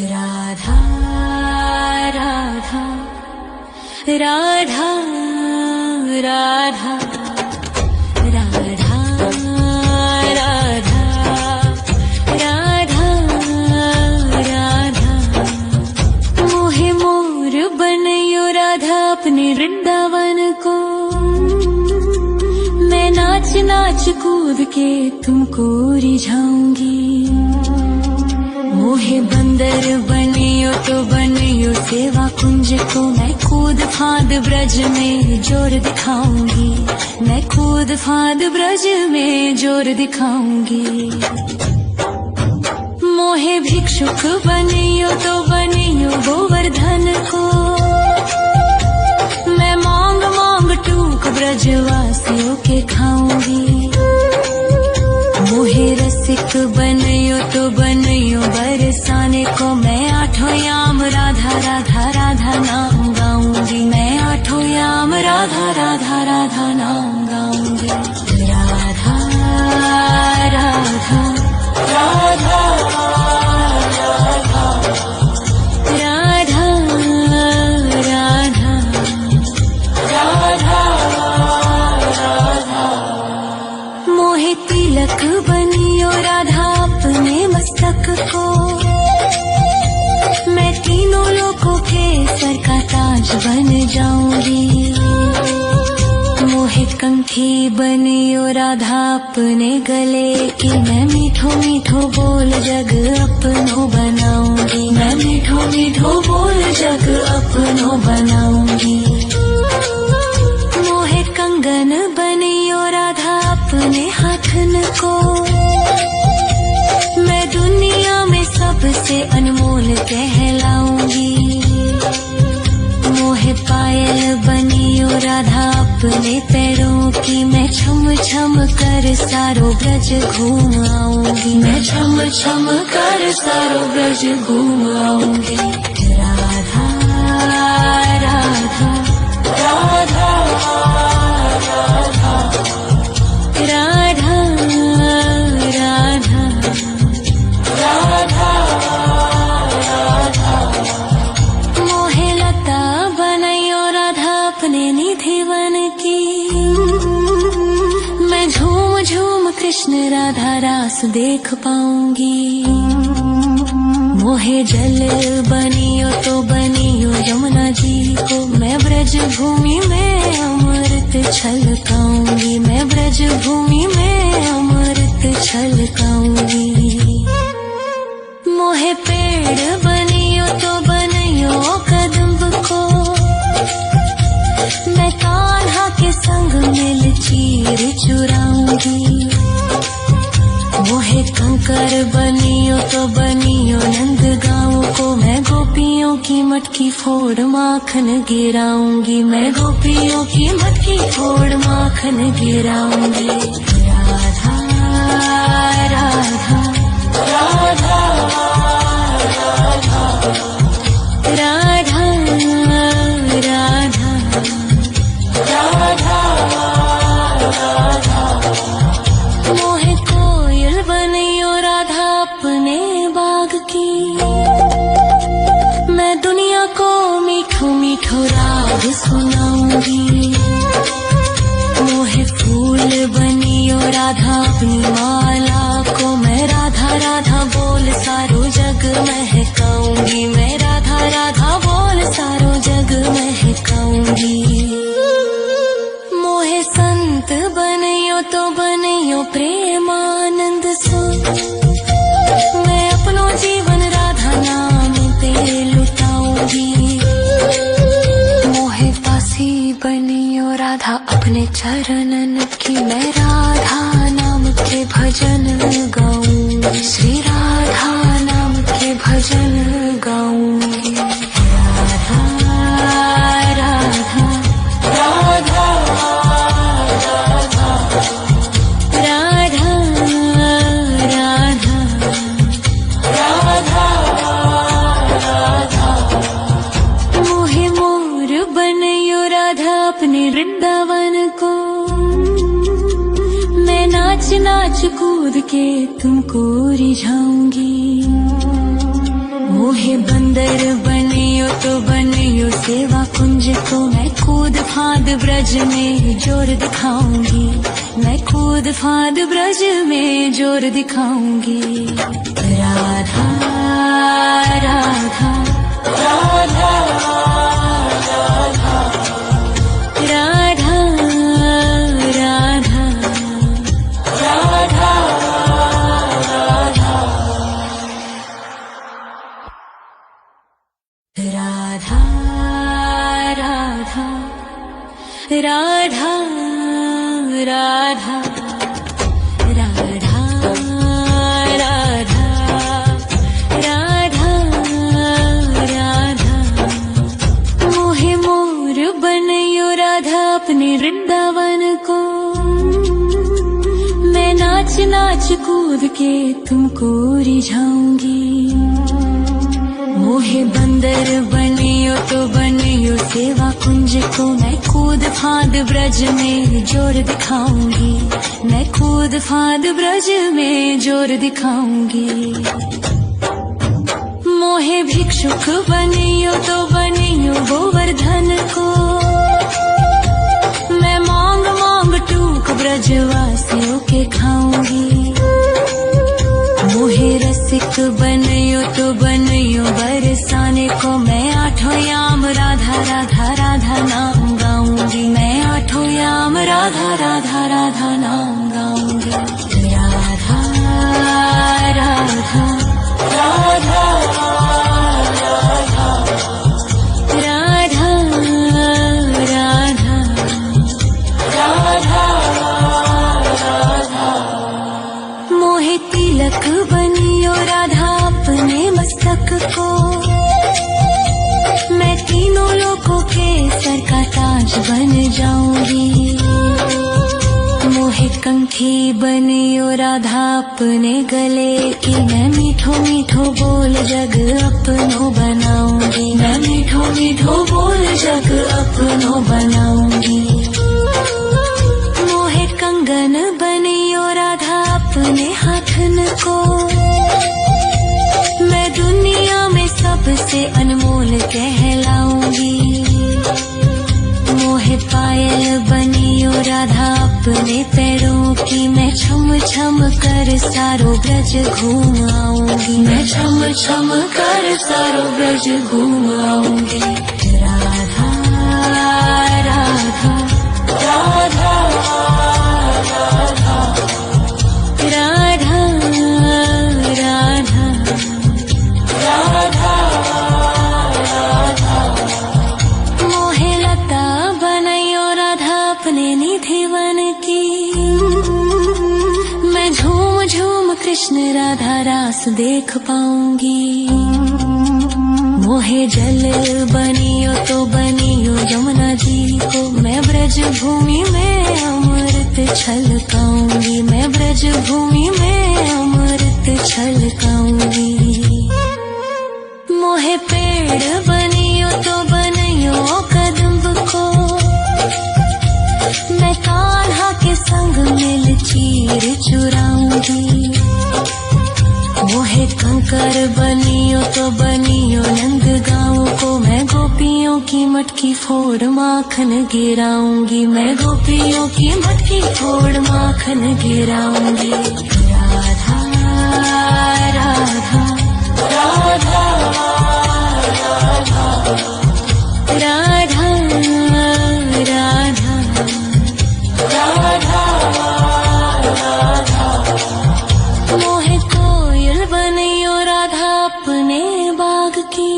राधा राधा राधा राधा राधा राधा राधा राधा मोहे मोर बनयो राधा अपने वृंदावन को। मैं नाच नाच कूद के तुमको रिझाऊंगी। मोहे बंदर बनियो तो बनियो सेवा कुंज को। मैं कूद फांद ब्रज में जोर दिखाऊंगी। मैं कूद फांद ब्रज में जोर दिखाऊंगी। मोहे भिक्षुक बनियो तो बनियो गोवर्धन को। मैं मांग मांग टूक ब्रजवासियों के खाऊंगी। मोहे रसिक बनयो तो बनयो बरसाने को। मैं आठों याम राधा राधा राधा नाम गाऊंगी। मैं आठों याम राधा राधा राधा नाम गाऊंगी। राधा राधा राधा राधा राधा राधा राधा मोहे तिलक बनियो राधा अपने मस्तक को। मैं तीनों लोगों के सर का ताज बन जाऊंगी। मोहे कंठी बनियो राधा अपने गले की। मैं मीठो मीठो बोल जग अपनो बनाऊंगी। मैं मीठो मीठो बोल जग अपनो बनाऊंगी। मोहे कंगन बनियो राधा अपने हाथन को। मैं दुनिया में सबसे अनमोल कहलाऊंगी। मोहे पायल बनियो राधा अपने पैरों की। मैं छम छम कर सारो ब्रज घूम आऊंगी। मैं छम छम कर सारो ब्रज घूम आऊंगी। राधा राधा राधा राधा राधा राधा राधा राधा मोहे लता बनयो राधा अपने निधि वन की। मैं झूम झूम कृष्ण राधा रास देख पाऊंगी। मोहे जल बनियो तो बनियो यमुना जी को। मैं ब्रज भूमि में अमृत छलकाऊंगी। मैं ब्रज भूमि में अमृत छलकाऊंगी। मोहे पेड़ बनियो तो बनियो कदम्ब को। मैं कान्हा के संग मिल चीर चुराऊंगी। मोहे कंकर बनियो तो बनियो नंद गाँव को। मैं गोपियों की मटकी फोड़ माखन गिराऊंगी। मैं गोपियों की मटकी फोड़ माखन गिराऊंगी। राधा राधा राधा राधा राधा राधा राधा मोहे कोयल बनियो राधा अपने बाग की। मैं दुनिया को मीठो मीठो राग सुनाऊंगी। मोहे फूल बनियो राधा अपनी माला को। मैं राधा राधा बोल सारो जग महकाऊंगी। मैं राधा राधा बोल सारो जग महकाऊंगी। मोहे संत बनियो तो बनियो प्रेमानंद सो। मैं अपनो जीवन राधा नाम पे लुटाऊंगी। मोहे दासी बनियो राधा अपने चरणन की। मैं राधा नाम के भजन गाऊंगी। श्री राधा नाम के भजन गाऊंगी। राधा राधा राधा राधा राधा राधा राधा मोहे मोर बनयो राधा अपने वृंदावन को। मैं नाच नाच कूद के तुमको रिझाऊंगी। मोहे मोहे बंदर बनियो तो बनियो सेवा कुंज को मैं कूद फाद ब्रज में जोर दिखाऊंगी, मैं कूद फाद ब्रज में जोर दिखाऊंगी। राधा राधा राधा राधा राधा राधा राधा राधा राधा राधा राधा राधा राधा राधा मोहे मोर बनयो राधा अपने वृंदावन को, मैं नाच नाच कूद के तुमको रिझाऊंगी। मोहे बंदर बनियो तो बनियो सेवा कुंज को मैं कूद फाद ब्रज में जोर दिखाऊंगी, मैं कूद फाद ब्रज में जोर दिखाऊंगी। मोहे भिक्षुक बनियो तो बनियो गोवर्धन को, मैं मांग मांग टूक ब्रजवासियों के खाऊंगी। मोहे रसिक बनियो तो बनियो बरसाने को, मैं आठों याम राधा राधा राधा नाम गाऊंगी, मैं आठों याम राधा राधा राधा नाम गाऊंगी। राधा राधा राधा राधा राधा राधा राधा मोहे तिलक बनियो राधा अपने मस्तक को, मैं तीनों लोगों के सर का ताज बन जाऊंगी। मोहे कंठी बनियो राधा अपने गले की, मैं मीठो मीठो बोल जग अपनो बनाऊंगी, मैं मीठो मीठो बोल जग अपनो बनाऊंगी। मोहे कंगन बनियो राधा अपने हाथन को, मैं दुनिया में सबसे अनमोल कहलाऊंगी। मोहे पायल बनियो राधा अपने पैरों की, मैं छम छम कर सारो ब्रज घूम आऊंगी, मैं छम छम कर सारो ब्रज घूम आऊंगी। राधा राधा राधा राधा राधा राधा राधा राधा मोहे लता बनयो राधा अपने निधि वन की, मैं झूम झूम कृष्ण राधा रास देख पाऊंगी। मोहे जल बनियो तो बनियो यमुना जी को, मैं ब्रज भूमि में अमृत छलकाऊंगी, मैं ब्रज भूमि में अमृत छलकाऊंगी। मोहे पेड़ बनियो तो बनियो कदम्ब को, मैं कान्हा के संग मिल चीर चुराऊंगी। मोहे कंकर बनियो तो बनियो नंद गाँव को, मैं गोपियों की मटकी फोड़ माखन गिराऊंगी, मैं गोपियों की मटकी फोड़ माखन गिराऊंगी। राधा राधा राधा राधा राधा राधा राधा मोहे कोयल बनियो राधा अपने बाग की,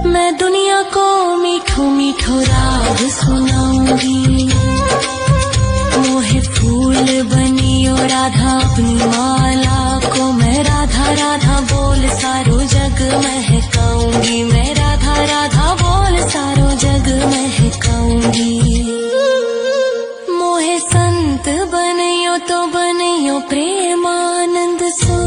मैं दुनिया को मीठो मीठो राग सुनाऊंगी। मोहे फूल बनियो राधा अपनी माला को, मैं राधा राधा बोल सारो जग महकाऊंगी, मैं राधा राधा बोल सारो जग महकाऊंगी। मोहे संत बनियो तो बनियो प्रेमानंद सो,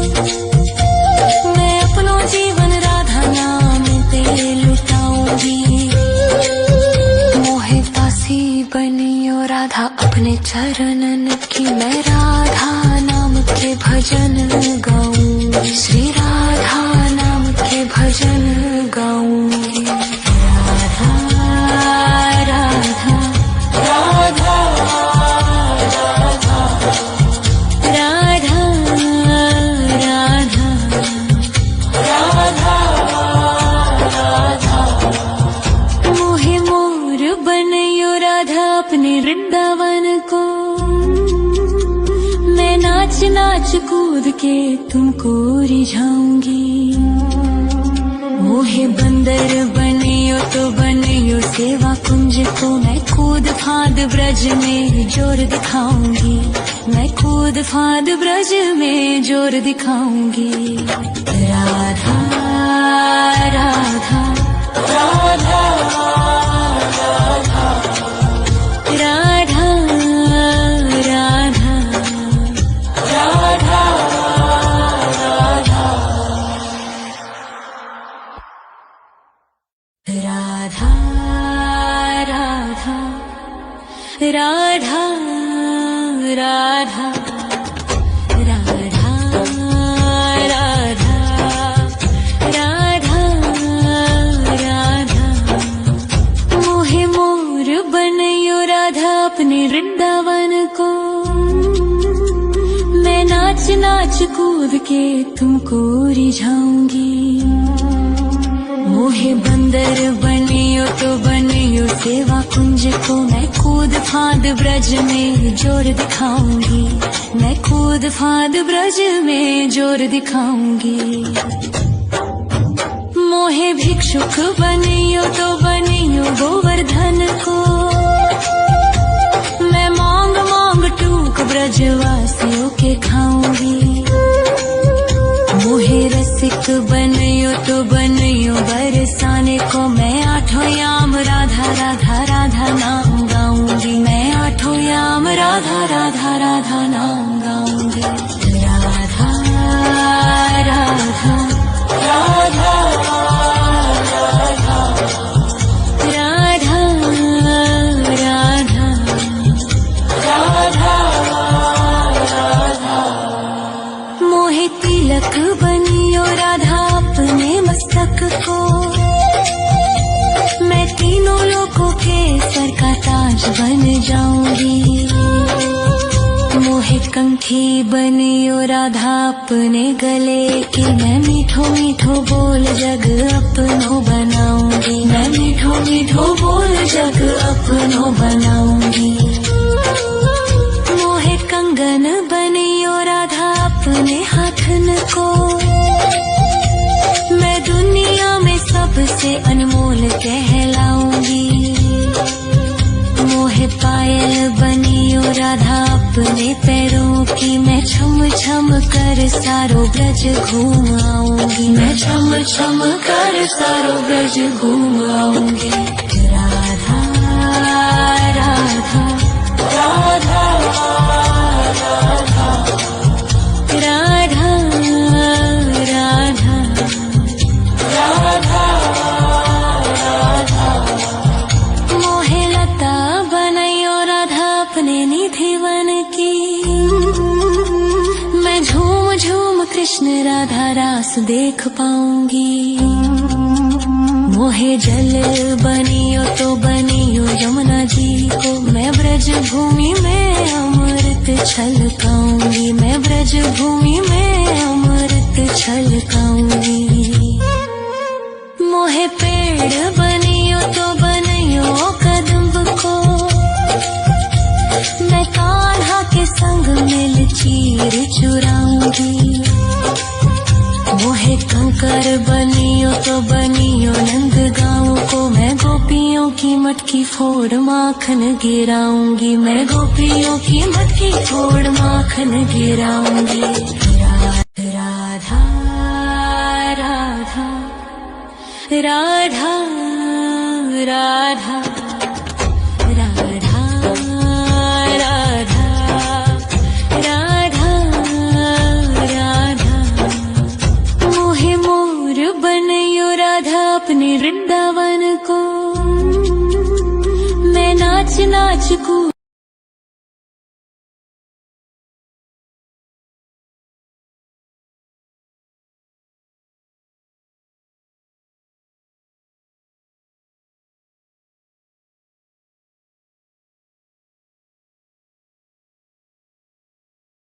मैं अपनो जीवन राधा नाम पे लुटाऊंगी। मोहे दासी बनियो राधा अपने चरणन की, मैं राधा नाम के भजन गाऊं, श्री राधा नाम कूद के तुमको रिझाऊंगी। मोहे बंदर बनियो तो बनियो सेवा कुंज को, मैं कूद फाद ब्रज में जोर दिखाऊंगी। मैं कूद फाद ब्रज में जोर दिखाऊंगी। राधा राधा राधा राधा राधा राधा राधा राधा राधा राधा राधा राधा राधा राधा राधा। मोहे मोर बनयो राधा अपने वृंदावन को, मैं नाच नाच कूद के तुमको रिझाऊंगी। मोहे बंदर बनियो तो बनियो सेवा कुंज को, मैं कूद फाद ब्रज में जोर दिखाऊंगी। मैं कूद फाद ब्रज में जोर दिखाऊंगी। मोहे भिक्षुक बनियो तो बनियो गोवर्धन को, मैं मांग मांग टूक ब्रजवासियों के खाऊंगी। मोहे रसिक बनियो तो बनियो बरसाने को, मैं आठों याम राधा राधा राधा नाम गाऊंगी। मैं आठों याम राधा राधा राधा नाम गाऊंगी। राधा राधा राधा राधा राधा राधा राधा राधा। मोहे तिलक बनियो राधा अपने मस्तक को, मैं तीनों लोगों के सर का ताज बन जाऊंगी। मोहे कंठी बनियो राधा अपने गले की, मैं मीठो मीठो बोल जग अपनो बनाऊंगी। मैं मीठो मीठो बोल जग अपनो बनाऊंगी। मोहे कंगन बनियो राधा अपने हाथन को, मैं दुनिया में सबसे अनमोल कहलाऊंगी। मोहे पायल बनियो राधा अपने पैरों की, मैं छम छम कर सारो ब्रज घूम आऊंगी। मैं छम छम कर सारो ब्रज घूम आऊंगी। राधा राधा राधा राधा राधा राधा राधा राधा। मोहे लता बनयो राधा अपने निधिवन की, मैं झूम झूम कृष्ण राधा रास देख पाऊंगी। मोहे जल बनियो तो बनियो यमुना जी को, मैं ब्रज भूमि में अमृत छलकाऊंगी। मैं ब्रज भूमि में अमृत छलकाऊंगी। मोहे पेड़ बनियो तो बनियो कदम्ब को, मैं कान्हा के संग मिल चीर चुराऊंगी। मोहे कंकर बनियो तो बनियो नंद गाँव को, मैं गोपियों की मटकी फोड़ माखन गिराऊंगी। मैं गोपियों की मटकी फोड़ माखन गिराऊंगी। राधा राधा राधा राधा राधा राधा राधा राधा। मोहे मोर बनयो राधा अपने वृंदावन को, मैं नाच नाच कूद